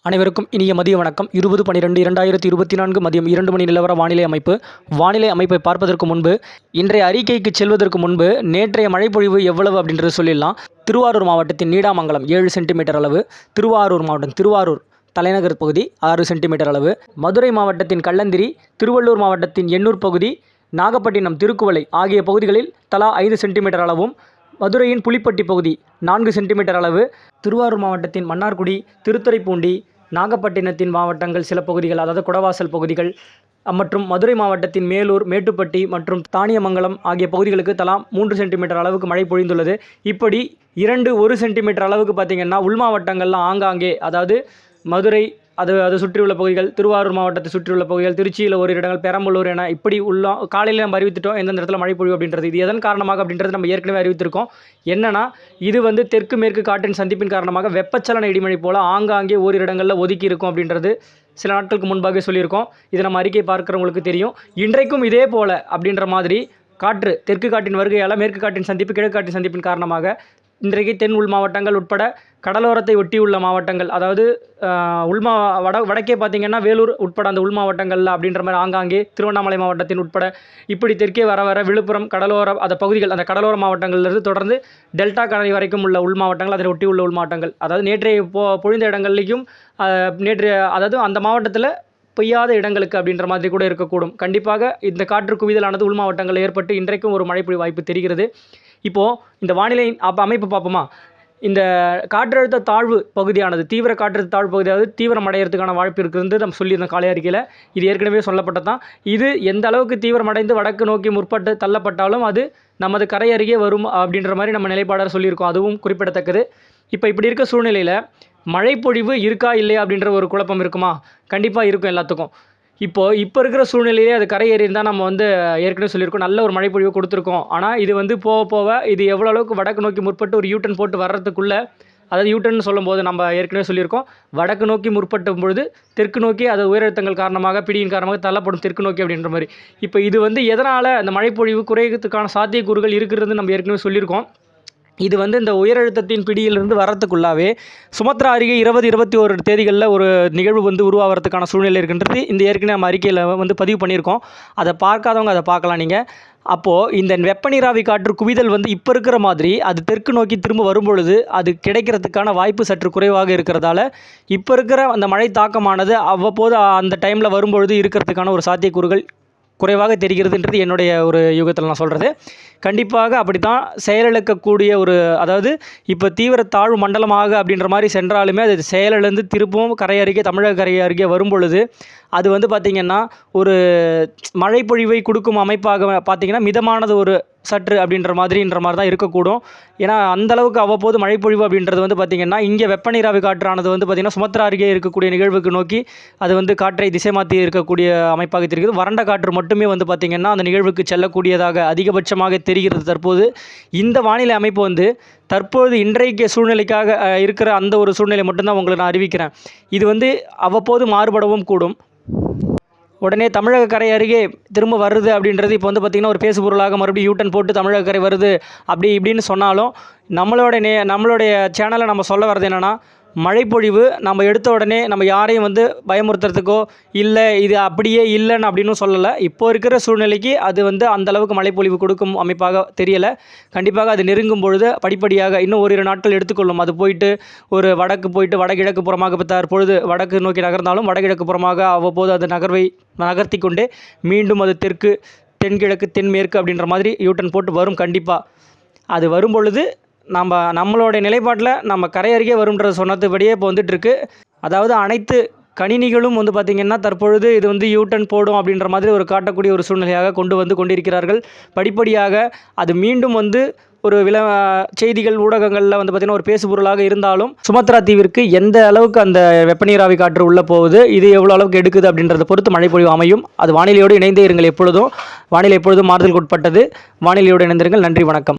அனைவருக்கும் இனிய மதிய வணக்கம். 20/12/2024 மதியம் 2 மணி நிலவர வானிலை அமைப்பு. வானிலை அமைப்பை பார்ப்பதற்கு முன்பு இன்றைய அறிக்கைக்கு செல்வதற்கு முன்பு நேற்றைய மழைப்பொழிவு எவ்வளவு அப்படின்றது சொல்லிடலாம். திருவாரூர் மாவட்டத்தின் நீடாமங்கலம் 7 சென்டிமீட்டர் அளவு, திருவாரூர் மாவட்டம் திருவாரூர் தலைநகர் பகுதி 6 சென்டிமீட்டர் அளவு, மதுரை மாவட்டத்தின் கள்ளந்திரி, திருவள்ளூர் மாவட்டத்தின் எண்ணூர் பகுதி, நாகப்பட்டினம் திருக்குவளை ஆகிய பகுதிகளில் தலா 5 சென்டிமீட்டர் அளவும், மதுரையின் புலிப்பட்டி பகுதி 4 சென்டிமீட்டர் அளவு, திருவாரூர் மாவட்டத்தின் மன்னார்குடி, திருத்துறைப்பூண்டி, நாகப்பட்டினத்தின் மாவட்டங்கள் சில பகுதிகள் அதாவது குடவாசல் பகுதிகள் மற்றும் மதுரை மாவட்டத்தின் மேலூர், மேட்டுப்பட்டி மற்றும் தானியமங்கலம் ஆகிய பகுதிகளுக்கு தலா 3 சென்டிமீட்டர் அளவுக்கு மழை பொழிந்துள்ளது. இப்படி 1 சென்டிமீட்டர் அளவுக்கு பார்த்திங்கன்னா உள் மாவட்டங்கள்லாம் ஆங்காங்கே, அதாவது மதுரை அது சுற்றியுள்ள பகுதிகள், திருவாரூர் மாவட்டத்தை சுற்றியுள்ள பகுதிகள், திருச்சியில் ஒரு இடங்கள், பெரம்பலூர் என இப்படி உள்ள காலையில் நம்ம அறிவித்துட்டோம் எந்தெந்த இடத்துல மழை பொழிவு அப்படின்றது. இது எதன் காரணமாக அப்படின்றது நம்ம ஏற்கனவே அறிவித்திருக்கோம். என்னன்னா, இது தெற்கு மேற்கு காற்றின் சந்திப்பின் காரணமாக வெப்பச்சலன இடிமழை போல் ஆங்காங்கே ஓரிரு இடங்களில் ஒதுக்கி இருக்கும் அப்படின்றது சில நாட்களுக்கு முன்பாக சொல்லியிருக்கோம். இது நம்ம அறிக்கை பார்க்குறவங்களுக்கு தெரியும். இன்றைக்கும் இதே போல் அப்படின்ற மாதிரி காற்று தெற்கு காற்றின் வருகையால் மேற்கு காற்றின் சந்திப்பு கிழக்கு காற்றின் சந்திப்பின் காரணமாக இன்றைக்கு தென் உள் மாவட்டங்கள் உட்பட கடலோரத்தை ஒட்டியுள்ள மாவட்டங்கள், அதாவது வடக்கே பார்த்திங்கன்னா வேலூர் உட்பட அந்த உள் மாவட்டங்களில் அப்படின்ற மாதிரி ஆங்காங்கே திருவண்ணாமலை மாவட்டத்தின் உட்பட இப்படி தெற்கே வர விழுப்புரம் கடலோர அந்த பகுதிகள், அந்த கடலோர மாவட்டங்கள்லேருந்து தொடர்ந்து டெல்டா கரை வரைக்கும் உள்ள உள் மாவட்டங்கள், அதை ஒட்டி உள்ள உள் மாவட்டங்கள், அதாவது நேற்றைய பொழிந்த இடங்கள்லேயும் அதாவது அந்த மாவட்டத்தில் பெய்யாத இடங்களுக்கு அப்படின்ற மாதிரி கூட இருக்கக்கூடும். கண்டிப்பாக இந்த காற்று குவிதலானது உள் மாவட்டங்களில் ஏற்பட்டு இன்றைக்கும் ஒரு மழை பொழிவு வாய்ப்பு தெரிகிறது. இப்போது இந்த வானிலை அமைப்பு பார்ப்போமா. இந்த காற்றழுத்த தாழ்வு பகுதியானது தீவிர காற்றழுத்த தாழ்வு பகுதியாவது தீவிரமடைகிறதுக்கான வாய்ப்பு இருக்குதுன்னு நம்ம சொல்லியிருந்தோம் காலை அறிக்கையில். இது ஏற்கனவே சொல்லப்பட்டதான். இது எந்த அளவுக்கு தீவிரமடைந்து வடக்கு நோக்கி முற்பட்டு தள்ளப்பட்டாலும் அது நமது கரை அருகே வரும் அப்படின்ற மாதிரி நம்ம நிலைப்பாடாக சொல்லியிருக்கோம். அதுவும் குறிப்பிடத்தக்கது. இப்போ இப்படி இருக்க சூழ்நிலையில் மழைப்பொழிவு இருக்கா இல்லையா அப்படின்ற ஒரு குழப்பம் இருக்குமா? கண்டிப்பாக இருக்கும் எல்லாத்துக்கும். இப்போ இருக்கிற சூழ்நிலையிலே அது கரை ஏறி இருந்தால் நம்ம ஏற்கனவே சொல்லியிருக்கோம் நல்ல ஒரு மழைப்பொழிவு கொடுத்துருக்கோம். ஆனால் இது போக இது எவ்வளோ அளவுக்கு வடக்கு நோக்கி முற்பட்டு ஒரு யூட்டன் போட்டு வர்றதுக்குள்ளே, அதாவது யூட்டன் சொல்லும்போது நம்ம ஏற்கனவே சொல்லியிருக்கோம் வடக்கு நோக்கி முற்பட்டும் பொழுது தெற்கு நோக்கி அது உயரழுத்தங்கள் காரணமாக பிடியின் காரணமாக தள்ளப்படும் தெற்கு நோக்கி அப்படின்ற மாதிரி. இப்போ இது எதனால் அந்த மழைப்பொழிவு குறைகிறதுக்கான சாத்தியக்கூறுகள் இருக்கிறது நம்ம ஏற்கனவே சொல்லியிருக்கோம். இது இந்த உயரழுத்தத்தின் பிடியிலிருந்து வரத்துக்குள்ளாவே சுமத்ரா அருகே 20-21 தேதிகளில் ஒரு நிகழ்வு உருவாகிறதுக்கான சூழ்நிலை இருக்கின்றது. இந்த ஏற்கனவே நம்ம அறிக்கையில் பதிவு பண்ணியிருக்கோம். அதை பார்க்காதவங்க அதை பார்க்கலாம் நீங்கள். அப்போது இந்த வெப்பநீராவி காற்று குவிதல் இப்போ இருக்கிற மாதிரி அது தெற்கு நோக்கி திரும்ப வரும்பொழுது அது கிடைக்கிறதுக்கான வாய்ப்பு சற்று குறைவாக இருக்கிறதால இப்போ இருக்கிற அந்த மழை தாக்கமானது அவ்வப்போது அந்த டைமில் வரும்பொழுது இருக்கிறதுக்கான ஒரு சாத்தியக்கூறுகள் குறைவாக தெரிகிறதுன்றது என்னுடைய ஒரு யூகத்தில் நான் சொல்கிறது. கண்டிப்பாக அப்படி தான் செயலிழக்கக்கூடிய அதாவது இப்போ தீவிர தாழ்வு மண்டலமாக அப்படின்ற மாதிரி சென்றாலுமே அது செயலிழந்து திரும்பவும் கரை அருகே தமிழக கரை அருகே வரும்பொழுது அது பார்த்திங்கன்னா ஒரு மழைப்பொழிவை கொடுக்கும் அமைப்பாக பார்த்திங்கன்னா மிதமானது ஒரு சற்று அப்படின்ற மாதிரி தான் இருக்கக்கூடும். ஏன்னா அந்தளவுக்கு அவ்வப்போது மழைப்பொழிவு அப்படின்றது பார்த்திங்கன்னா இங்கே வெப்பநீராவி காற்றானது பார்த்திங்கன்னா சுமத்ரா அருகே இருக்கக்கூடிய நிகழ்வுக்கு நோக்கி அது காற்றை திசை மாற்றி இருக்கக்கூடிய அமைப்பாக தெரிகிறது. வறண்ட காற்று மட்டுமே பார்த்திங்கன்னா அந்த நிகழ்வுக்கு செல்லக்கூடியதாக அதிகபட்சமாக தெரிகிறது. தற்போது இந்த வானிலை அமைப்பு தற்போது இன்றைக்கு சூழ்நிலைக்காக இருக்கிற அந்த ஒரு சூழ்நிலை மட்டும்தான் உங்களுக்கு நான் அறிவிக்கிறேன். இது அவ்வப்போது மாறுபடவும் கூடும். உடனே தமிழக கரை அருகே திரும்ப வருது அப்படின்றது இப்போ பார்த்திங்கன்னா ஒரு பேசு பொருளாக மறுபடியும் யூட்டன் போட்டு தமிழக கரை வருது அப்படி இப்படின்னு சொன்னாலும் நம்மளுடைய சேனலை நம்ம சொல்ல வர்றது என்னென்னா, மழைப்பொழிவு நம்ம எடுத்த உடனே நம்ம யாரையும் பயமுறுத்துறதுக்கோ இல்லை இது அப்படியே இல்லைன்னு அப்படின்னு சொல்லலை. இப்போ இருக்கிற சூழ்நிலைக்கு அது அந்தளவுக்கு மழைப்பொழிவு கொடுக்கும் அமைப்பாக தெரியலை. கண்டிப்பாக அது நெருங்கும் பொழுது படிப்படியாக இன்னும் ஓரிரு நாட்கள் எடுத்துக்கொள்ளும். அது ஒரு வடக்கு வடகிழக்கு புறமாக தற்பொழுது வடக்கு நோக்கி நகர்ந்தாலும் வடகிழக்கு புறமாக அவ்வப்போது அது நகர்த்தி கொண்டே மீண்டும் அது தெற்கு தென்கிழக்கு தென்மேற்கு அப்படின்ற மாதிரி யூட்டன் போட்டு வரும். கண்டிப்பாக அது வரும் பொழுது நம்மளுடைய நிலைப்பாட்டில் நம்ம கரை அருகே வரும்ன்ற சொன்னதுபடியே இப்போ வந்துட்டுருக்கு. அதாவது அனைத்து கணினிகளும் பார்த்திங்கன்னா தற்பொழுது இது யூட்டன் போடும் அப்படின்ற மாதிரி ஒரு காட்டக்கூடிய ஒரு சூழ்நிலையாக கொண்டிருக்கிறார்கள். படிப்படியாக அது மீண்டும் ஒரு செய்திகள் ஊடகங்களில் பார்த்திங்கன்னா ஒரு பேசுபொருளாக இருந்தாலும் சுமத்ரா தீவிற்கு எந்த அளவுக்கு அந்த வெப்பநீராவி காற்று உள்ளே போகுது, இது எவ்வளோ அளவுக்கு எடுக்குது அப்படின்றத பொறுத்து மழைப்பொழிவு அமையும். அது வானிலையோடு இணைந்தே இருங்கள். வானிலை எப்பொழுதும் மாறுதலுக்கு உட்பட்டது. வானிலையோடு இணைந்திருங்கள். நன்றி, வணக்கம்.